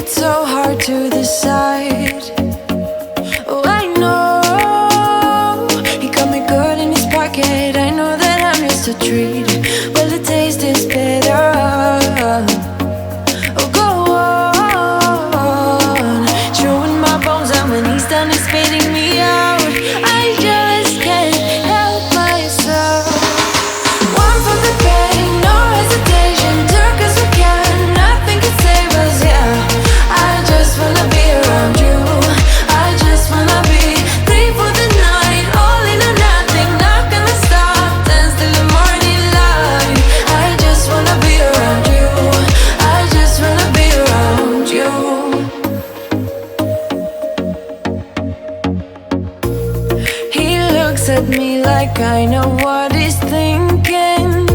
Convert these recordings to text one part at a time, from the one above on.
It's so hard to decide. Oh, I know he got me good in his pocket. I know that I'm just a treat. Well, the taste is better. Oh, go on, chewing my bones out when he's done is spitting me out. I just can't help myself. One for the pain, no hesitation. Took us again, nothing can save us, yeah. I just wanna be around you. I just wanna be free for the night. All in or nothing, not gonna stop. Dance till the morning light. I just wanna be around you. I just wanna be around you. He looks at me like I know what he's thinking,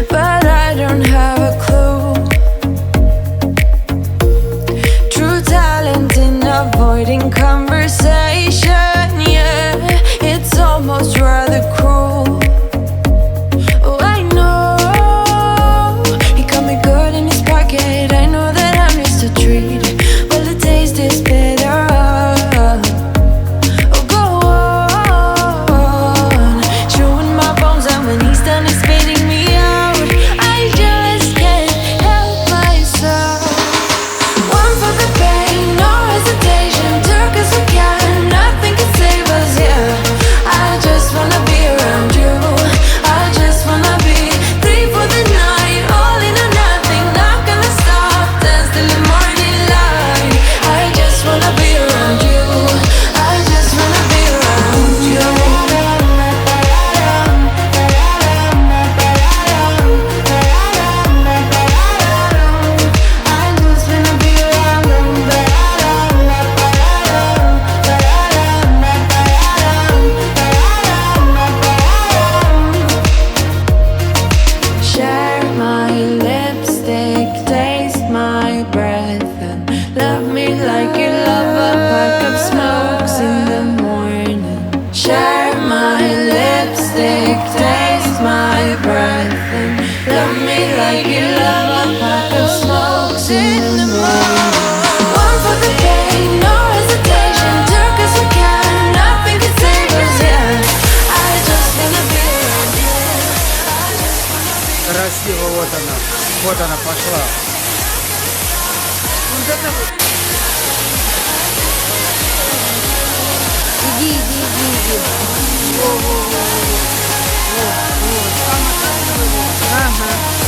but I don't have a clue. True talent in avoiding conversation, yeah, it's almost rather cruel. Oh, I know he got me good in his pocket. I know that I'm just a treat. Well, the taste is better. Oh, go on, chewing my bones out when he's done is spitting me out. I just can't help myself. One for the pain, no hesitation. Took us again, nothing can save us, yeah. I just wanna be around you. I just wanna be free for the night. All in or nothing, not gonna stop. Dance till the morning light. I just wanna be around you. I just wanna be around you. Share my lipstick, taste my breath, and love me like you love a pack of smokes in the morning. Share my lipstick, taste my breath, and love me like you love a pack of smokes in the morning. One for the pain, no hesitation. Took us again, nothing can save us, yeah. I just wanna be around you. Красиво, вот она пошла. Иди, иди, иди, иди. Во, во, во, во. Вот, вот. Самый красивый. Ага.